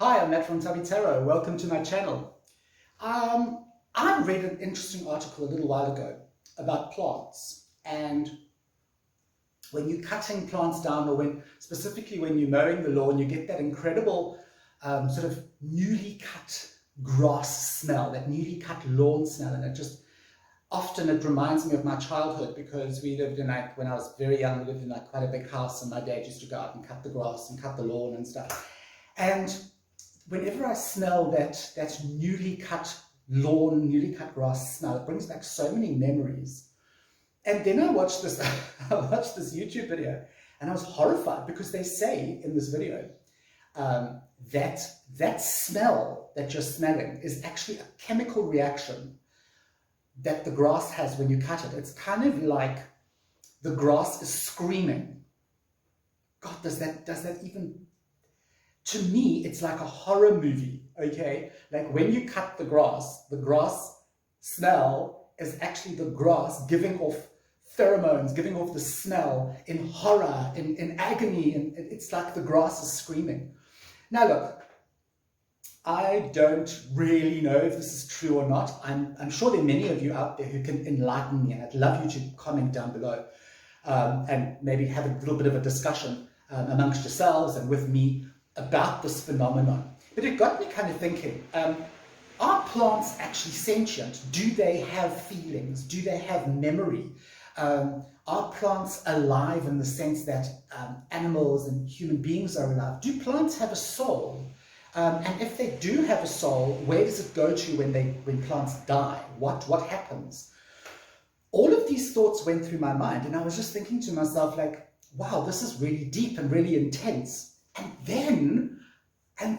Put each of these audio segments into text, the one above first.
Hi, I'm Matt from Tubby Tarot. Welcome to my channel. I read an interesting article a little while ago about plants, and when you're cutting plants down, or specifically when you're mowing the lawn, you get that incredible sort of newly cut grass smell, that newly cut lawn smell, and it reminds me of my childhood, because we lived in, when I was very young, we lived in quite a big house, and my dad used to go out and cut the grass and cut the lawn and stuff. And whenever I smell that newly cut lawn, newly cut grass smell, it brings back so many memories. And then I watched this YouTube video, and I was horrified, because they say in this video that smell that you're smelling is actually a chemical reaction that the grass has when you cut it. It's kind of like the grass is screaming. God, does that even... To me, it's like a horror movie, okay? Like when you cut the grass smell is actually the grass giving off pheromones, giving off the smell in horror, in agony, and it's like the grass is screaming. Now look, I don't really know if this is true or not. I'm sure there are many of you out there who can enlighten me, and I'd love you to comment down below and maybe have a little bit of a discussion amongst yourselves and with me about this phenomenon. But it got me kind of thinking, are plants actually sentient? Do they have feelings? Do they have memory? Are plants alive in the sense that animals and human beings are alive? Do plants have a soul? And if they do have a soul, where does it go to when plants die? What happens? All of these thoughts went through my mind, and I was just thinking to myself, like, wow, this is really deep and really intense. And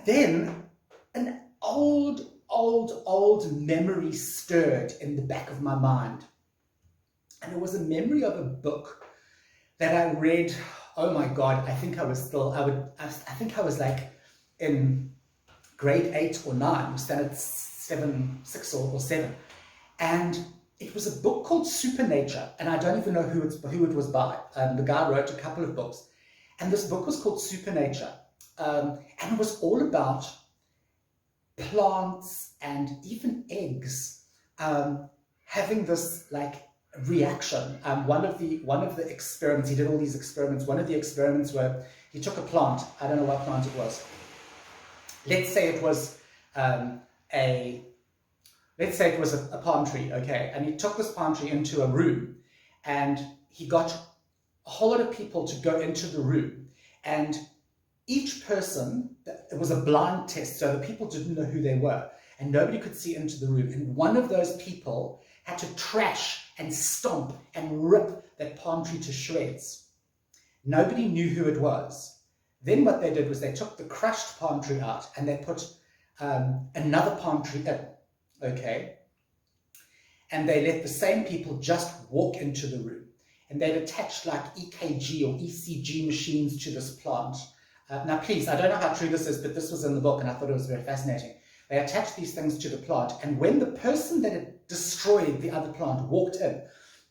then an old memory stirred in the back of my mind. And it was a memory of a book that I read. Oh my God, I think I was like in grade 8 or 9, standard 6 or 7. And it was a book called Supernature, and I don't even know who it was by. The guy wrote a couple of books. And this book was called Supernature, and it was all about plants and even eggs having this like reaction. One of the experiments, he did all these experiments. One of the experiments where he took a plant. I don't know what plant it was. Let's say it was a palm tree, okay? And he took this palm tree into a room, and he got a whole lot of people to go into the room, and each person, it was a blind test, so the people didn't know who they were, and nobody could see into the room, and one of those people had to trash and stomp and rip that palm tree to shreds. Nobody knew who it was. Then what they did was they took the crushed palm tree out, and they put another palm tree in, okay? And they let the same people just walk into the room. And they'd attached like EKG or ECG machines to this plant. Now, please, I don't know how true this is, but this was in the book, and I thought it was very fascinating. They attached these things to the plant, and when the person that had destroyed the other plant walked in,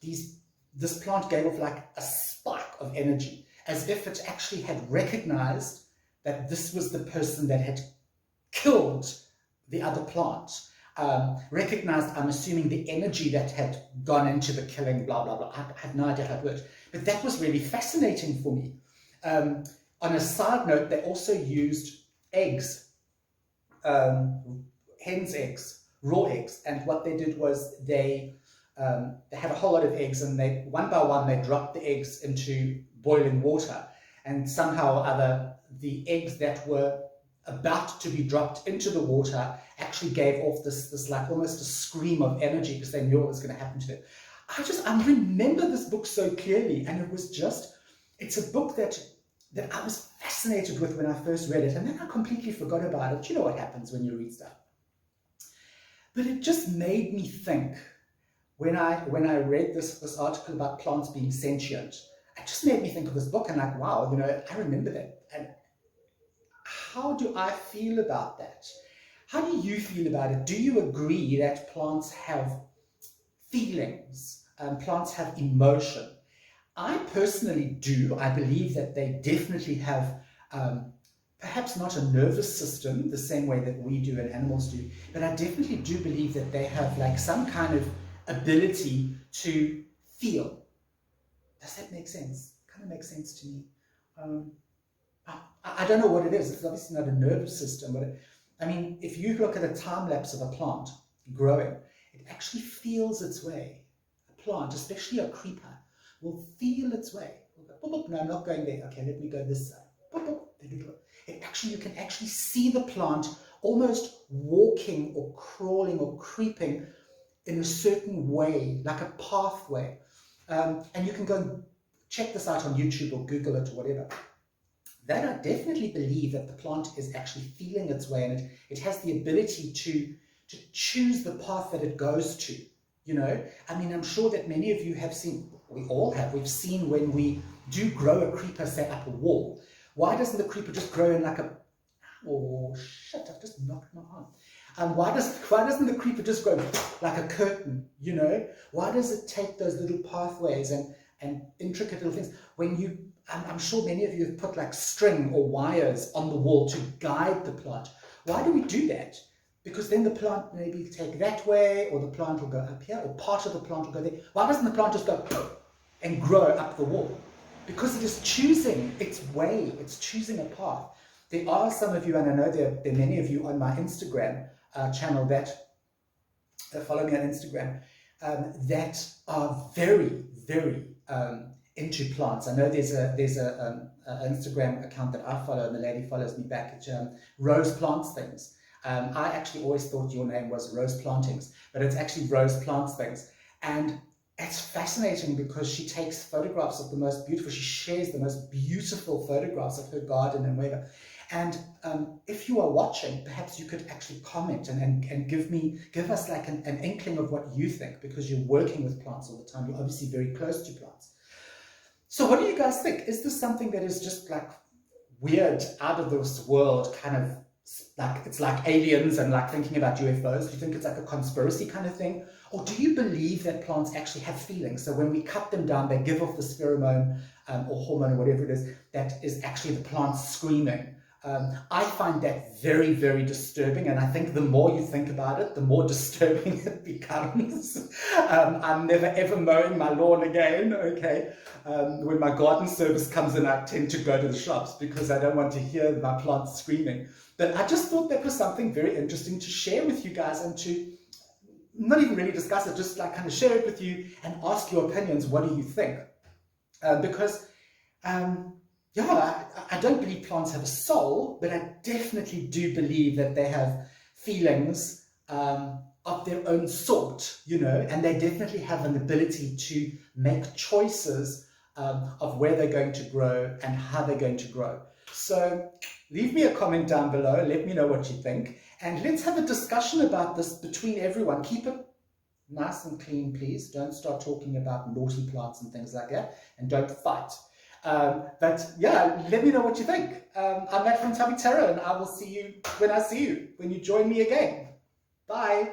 this plant gave off like a spark of energy, as if it actually had recognized that this was the person that had killed the other plant. Recognized, I'm assuming, the energy that had gone into the killing, blah, blah, blah. I had no idea how it worked. But that was really fascinating for me. On a side note, they also used eggs, hen's eggs, raw eggs. And what they did was they had a whole lot of eggs, and one by one, they dropped the eggs into boiling water. And somehow or other, the eggs that were about to be dropped into the water actually gave off this like almost a scream of energy, because they knew what was going to happen to them. I remember this book so clearly, and it's a book that I was fascinated with when I first read it, and then I completely forgot about it. You know what happens when you read stuff. But it just made me think, when I read this article about plants being sentient, it just made me think of this book, and like, wow, I remember that. And how do I feel about that? How do you feel about it? Do you agree that plants have feelings? Plants have emotion? I personally do. I believe that they definitely have perhaps not a nervous system the same way that we do and animals do, but I definitely do believe that they have like some kind of ability to feel. Does that make sense? Kind of makes sense to me. I don't know what it is. It's obviously not a nervous system, but I mean, if you look at a time lapse of a plant growing, it actually feels its way. A plant, especially a creeper, will feel its way. Boop, boop. No, I'm not going there. Okay, let me go this side. Boop, boop. You can actually see the plant almost walking or crawling or creeping in a certain way, like a pathway. And you can go and check this out on YouTube or Google it or whatever. That I definitely believe that the plant is actually feeling its way, and it has the ability to choose the path that it goes to. You know, I mean, I'm sure that many of you have seen, we all have, we've seen when we do grow a creeper, say, up a wall. Why doesn't the creeper just grow in like a, oh shit, I've just knocked my arm. Why doesn't the creeper just grow like a curtain, you know? Why does it take those little pathways and intricate little things? When you, I'm sure many of you have put like string or wires on the wall to guide the plant. Why do we do that? Because then the plant maybe take that way, or the plant will go up here, or part of the plant will go there. Why doesn't the plant just go and grow up the wall? Because it is choosing its way, it's choosing a path. There are some of you, and I know there are many of you on my Instagram channel that follow me on Instagram, that are very, very into plants. I know there's a Instagram account that I follow, and the lady follows me back, at Rose Plants Things. I actually always thought your name was Rose Plantings, but it's actually Rose Plants Things. And it's fascinating because she takes photographs of the most beautiful, she shares the most beautiful photographs of her garden and whatever. And if you are watching, perhaps you could actually comment and give us like an inkling of what you think, because you're working with plants all the time. You're obviously very close to plants. So what do you guys think? Is this something that is just like weird, out of this world, kind of like it's like aliens and like thinking about UFOs? Do you think it's like a conspiracy kind of thing? Or do you believe that plants actually have feelings? So when we cut them down, they give off this pheromone or hormone or whatever it is, that is actually the plant screaming. I find that very, very disturbing, and I think the more you think about it, the more disturbing it becomes. I'm never ever mowing my lawn again, okay? When my garden service comes in, I tend to go to the shops because I don't want to hear my plants screaming. But I just thought that was something very interesting to share with you guys, and to not even really discuss it, just like kind of share it with you and ask your opinions. What do you think? Yeah, I don't believe plants have a soul, but I definitely do believe that they have feelings of their own sort, you know, and they definitely have an ability to make choices of where they're going to grow and how they're going to grow. So leave me a comment down below, let me know what you think, and let's have a discussion about this between everyone. Keep it nice and clean, please. Don't start talking about naughty plants and things like that, and don't fight. But yeah, let me know what you think. I'm Matt from Tummy Tarot, and I will see you when I see you, when you join me again. Bye.